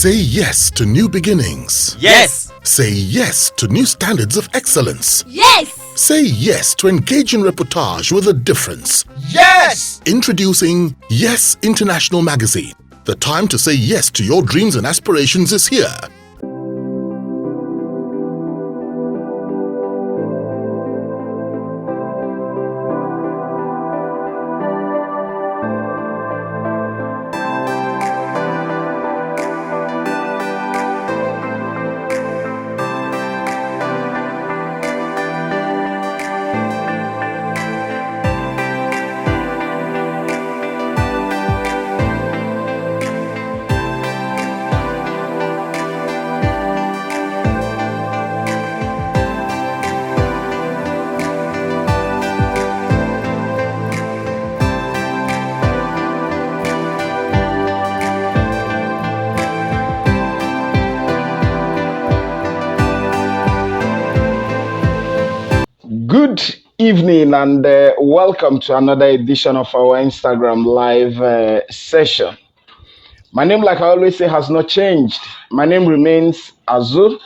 Say yes to new beginnings. Yes. Say yes to new standards of excellence. Yes. Say yes to engaging reportage with a difference. Yes. Introducing Yes International Magazine. The time to say yes to your dreams and aspirations is here. Good evening and welcome to another edition of our Instagram live session. My name, like I always say, has not changed. My name remains Azuh,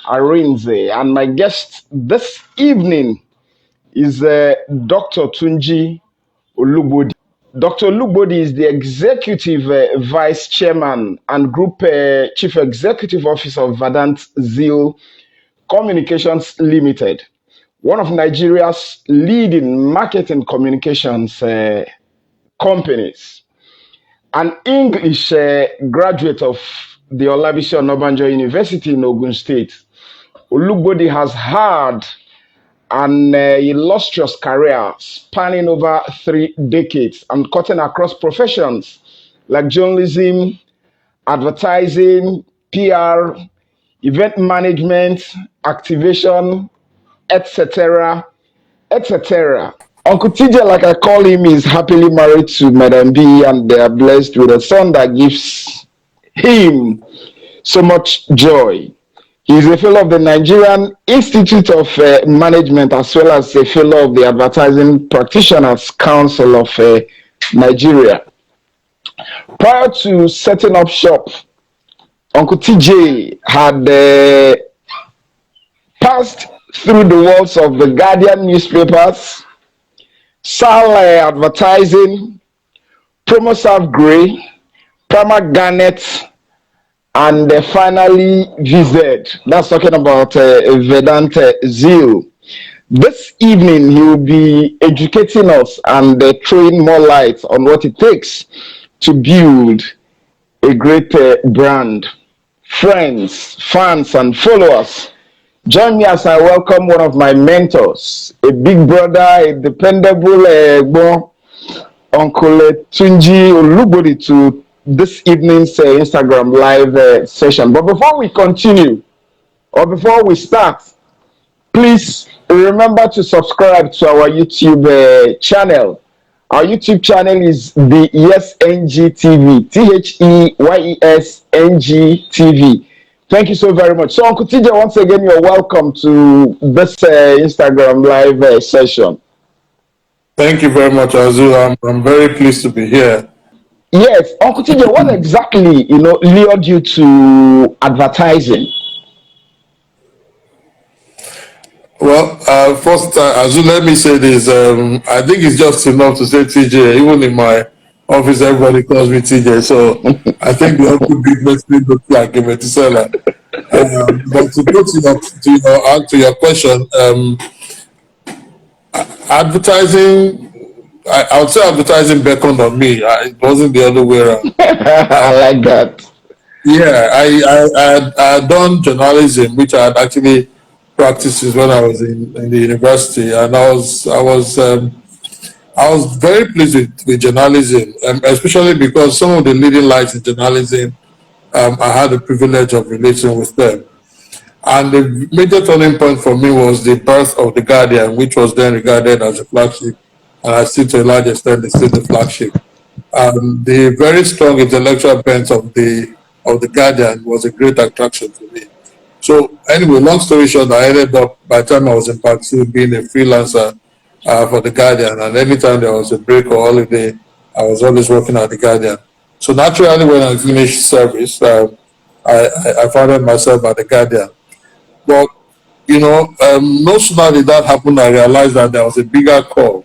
Arinze, and my guest this evening is Dr. Tunji Olugbodi. Dr. Olugbodi is the Executive Vice Chairman and Group Chief Executive Officer of Verdant Zeal Communications Limited, one of Nigeria's leading marketing communications companies. An English graduate of the Olabisi Onabanjo University in Ogun State, Olugbodi has had an illustrious career spanning over 3 decades and cutting across professions like journalism, advertising, PR, event management, activation, etc., etc. Uncle TJ, like I call him, is happily married to Madam B, and they are blessed with a son that gives him so much joy. He is a fellow of the Nigerian Institute of Management, as well as a fellow of the Advertising Practitioners Council of Nigeria. Prior to setting up shop, Uncle TJ had passed through the walls of the Guardian newspapers, Sal Advertising, PromoServe Grey, Prama Garnet, and finally VZ. That's talking about Verdant Zeal. This evening, he will be educating us and throwing more light on what it takes to build a great brand. Friends, fans, and followers, join me as I welcome one of my mentors, a big brother, a dependable Uncle Tunji Olugbodi, to this evening's Instagram live session. But before we continue, or before we start, please remember to subscribe to our YouTube channel. Our YouTube channel is the YesNG TV, THEYESNG TV. Thank you so very much. So, Uncle TJ, once again, you're welcome to this Instagram live session. Thank you very much, Azuh. I'm very pleased to be here. Yes, Uncle TJ, what exactly, lured you to advertising? Well, first, Azuh, let me say this. I think it's just enough to say TJ. Even in my office, everybody calls me TJ. So I think the Uncle Big makes me look like a Metisela. But to go to your question, advertising, I would say advertising beckoned on me. It wasn't the other way around. I like that. Yeah, I had done journalism, which I had actually practiced since when I was in the university, and I was very pleased with journalism, especially because some of the leading lights in journalism, I had the privilege of relating with them. And the major turning point for me was the birth of The Guardian, which was then regarded as a flagship, and I still to a large extent is still the flagship. The very strong intellectual bent of the Guardian was a great attraction to me. So anyway, long story short, I ended up, by the time I was in Part 2, being a freelancer for The Guardian, and anytime there was a break or holiday, I was always working at The Guardian. So naturally, when I finished service, I founded myself at the Guardian. But no sooner did that happen, I realized that there was a bigger call,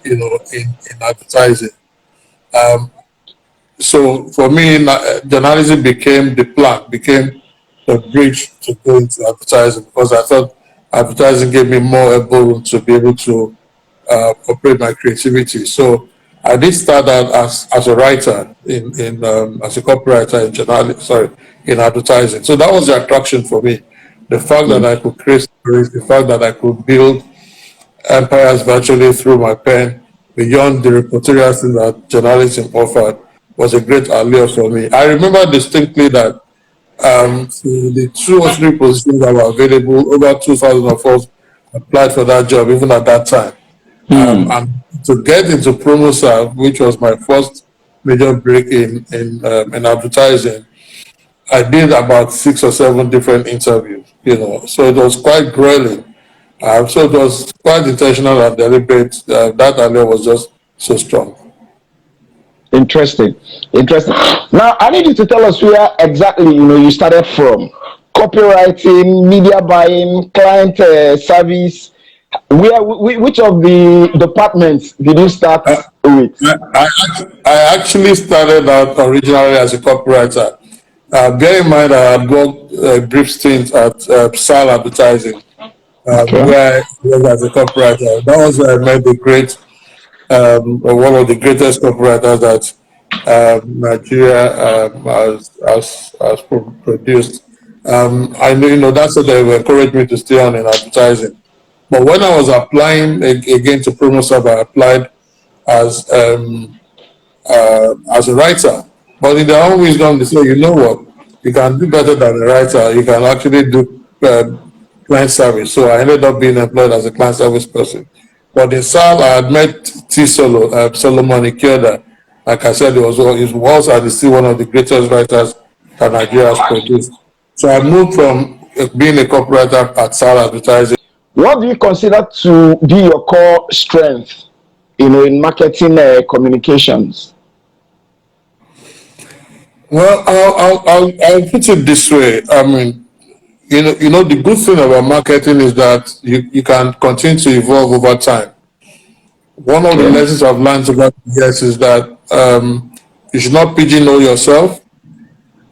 in advertising. Um, so for me, journalism became the plan, became the bridge to go into advertising, because I thought advertising gave me more elbow room to be able to operate my creativity. So I did start out as a writer as a copywriter in advertising. So that was the attraction for me. The fact that I could create stories, the fact that I could build empires virtually through my pen, beyond the reportorial thing that journalism offered, was a great allure for me. I remember distinctly that the 2 or 3 positions that were available, over 2,000 of us applied for that job, even at that time. And to get into PromoServe, which was my first major break in advertising, I did about 6 or 7 different interviews, so it was quite grueling. So it was quite intentional and deliberate. That allure was just so strong. Interesting. Interesting. Now, I need you to tell us where exactly you started from. Copywriting, media buying, client service. Which of the departments did you start with? I actually started out originally as a copywriter. Bear in mind, I had worked a brief stint at SAL Advertising, Okay. where I was as a copywriter. That was where I met the great, one of the greatest copywriters that Nigeria has produced. I know that's what they encouraged me to stay on in advertising. But when I was applying again to PromoServe, I applied as as a writer. But in their own wisdom, they say, you know what, you can do better than a writer. You can actually do client service. So I ended up being employed as a client service person. But in SAL, I had met Solomon Ikeda. Like I said, he was and is still one of the greatest writers that Nigeria has produced. So I moved from being a copywriter at SAL Advertising. What do you consider to be your core strength, in marketing communications? Well, I'll put it this way. I mean, the good thing about marketing is that you can continue to evolve over time. One of the lessons I've learned over the years is that you should not pigeonhole yourself.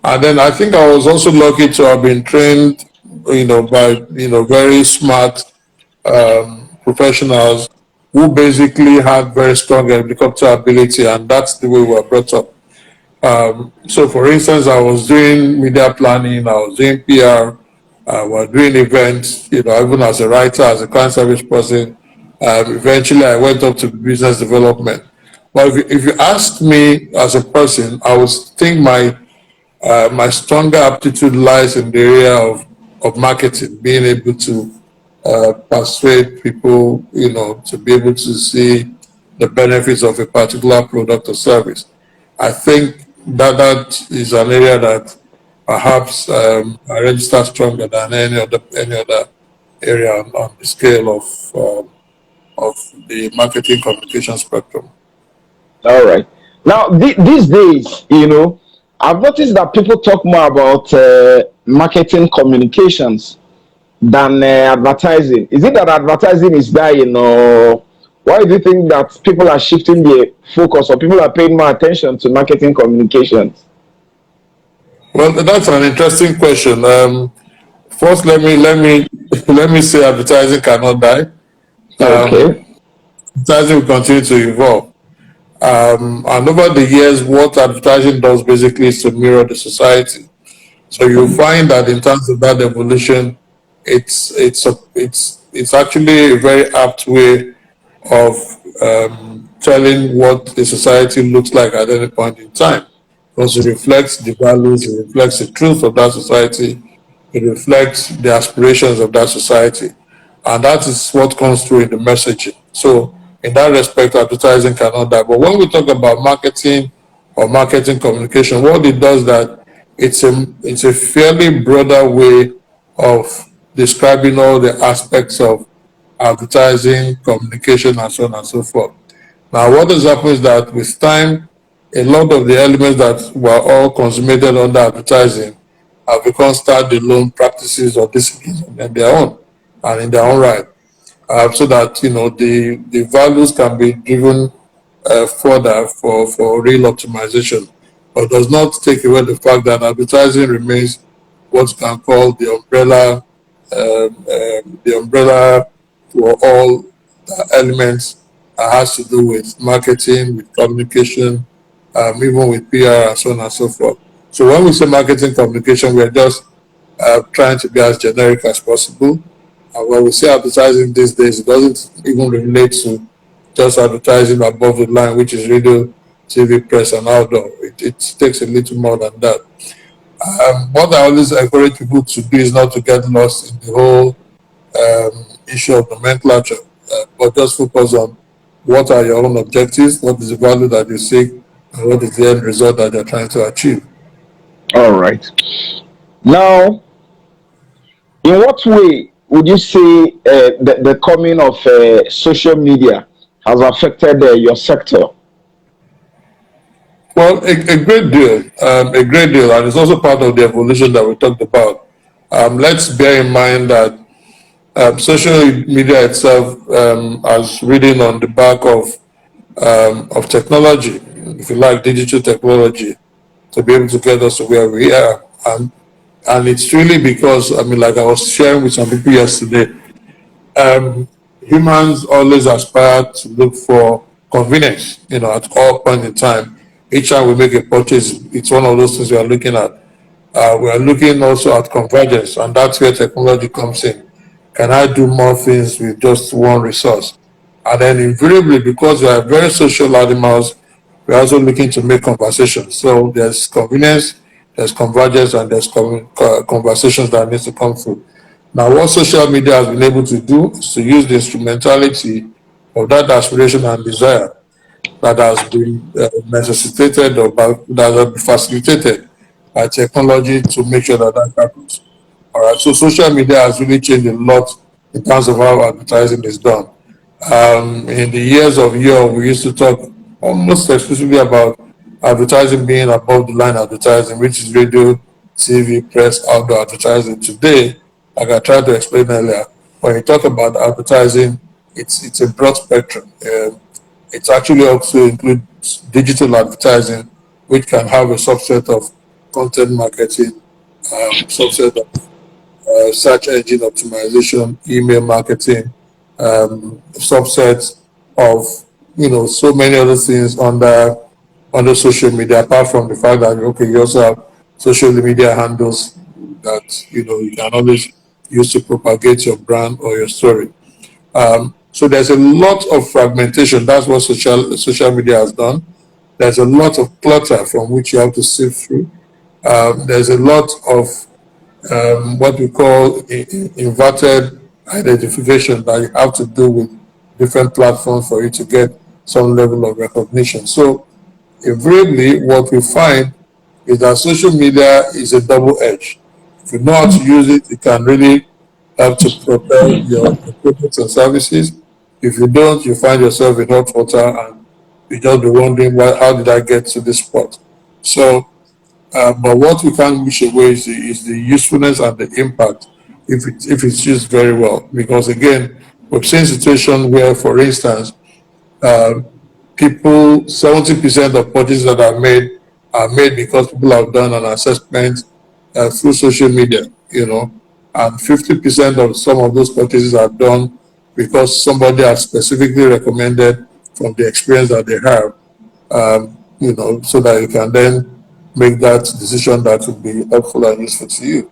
And then I think I was also lucky to have been trained, by very smart professionals who basically had very strong helicopter ability, and that's the way we were brought up. So, for instance, I was doing media planning, I was doing PR, I was doing events, even as a writer, as a client service person. Eventually, I went up to business development. But if you ask me as a person, I would think my stronger aptitude lies in the area of marketing, being able to persuade people, to be able to see the benefits of a particular product or service. I think that is an area that perhaps I register stronger than any other area on the scale of the marketing communication spectrum. All right. Now, these days, I've noticed that people talk more about marketing communications than advertising. Is it that advertising is dying, or why do you think that people are shifting their focus, or people are paying more attention to marketing communications? Well, that's an interesting question. First, let me say advertising cannot die. Okay. Advertising will continue to evolve. And over the years, what advertising does basically is to mirror the society. So you'll find that in terms of that evolution, it's actually a very apt way of telling what the society looks like at any point in time, because it reflects the values, it reflects the truth of that society, it reflects the aspirations of that society, and that is what comes through in the messaging. So in that respect, advertising cannot die. But when we talk about marketing or marketing communication, what it does that it's a fairly broader way of describing all the aspects of advertising, communication, and so on and so forth. Now, what has happened is that with time, a lot of the elements that were all consummated under advertising have become standalone practices or disciplines on their own and in their own right, so that the values can be driven further for real optimization, but does not take away the fact that advertising remains what you can call the umbrella for all elements that has to do with marketing, with communication, even with PR and so on and so forth. So when we say marketing communication, we're just trying to be as generic as possible. And when we say advertising these days, it doesn't even relate to just advertising above the line, which is radio, TV, press, and outdoor. It takes a little more than that. What I always encourage people to do is not to get lost in the whole issue of nomenclature, but just focus on what are your own objectives, what is the value that you seek, and what is the end result that you're trying to achieve. All right. Now, in what way would you say the coming of social media has affected your sector? Well, a great deal, and it's also part of the evolution that we talked about. Let's bear in mind that social media itself has ridden on the back of technology, if you like, digital technology, to be able to get us to where we are. And it's really because, like I was sharing with some people yesterday, humans always aspire to look for convenience, at all point in time. Each time we make a purchase, it's one of those things we are looking at. We are looking also at convergence, and that's where technology comes in. Can I do more things with just one resource? And then invariably, because we are very social animals, we're also looking to make conversations. So there's convenience, there's convergence, and there's conversations that need to come through. Now, what social media has been able to do is to use the instrumentality of that aspiration and desire that has been necessitated or that has been facilitated by technology to make sure that that happens. All right, so social media has really changed a lot in terms of how advertising is done. In the years of yore, we used to talk almost exclusively about advertising being above the line advertising, which is radio, TV, press, outdoor advertising. Today, like I tried to explain earlier, when you talk about advertising, it's a broad spectrum. It actually also includes digital advertising, which can have a subset of content marketing, subset of search engine optimization, email marketing, subsets of so many other things under social media. Apart from the fact that you also have social media handles that you can always use to propagate your brand or your story. So there's a lot of fragmentation. That's what social media has done. There's a lot of clutter from which you have to sift through. There's a lot of what we call inverted identification that you have to do with different platforms for you to get some level of recognition. So invariably, what we find is that social media is a double edge. If you know how to use it, it can really help to propel your products and services. If you don't, you find yourself in hot water and you just be wondering, how did I get to this spot? So but what we can't wish away is the usefulness and the impact if it's used very well. Because again, we've seen situations where, for instance, people 70% of purchases that are made because people have done an assessment through social media, and 50% of some of those purchases are done because somebody has specifically recommended from the experience that they have, so that you can then make that decision that will be helpful and useful to you.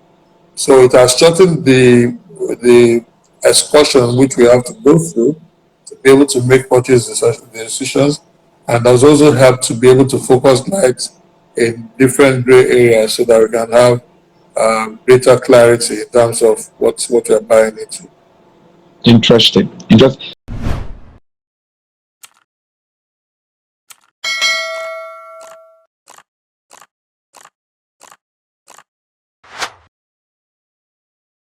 So it has shortened the excursion which we have to go through to be able to make purchase decisions, and has also helped to be able to focus light in different gray areas so that we can have greater clarity in terms of what we're buying into. Interesting.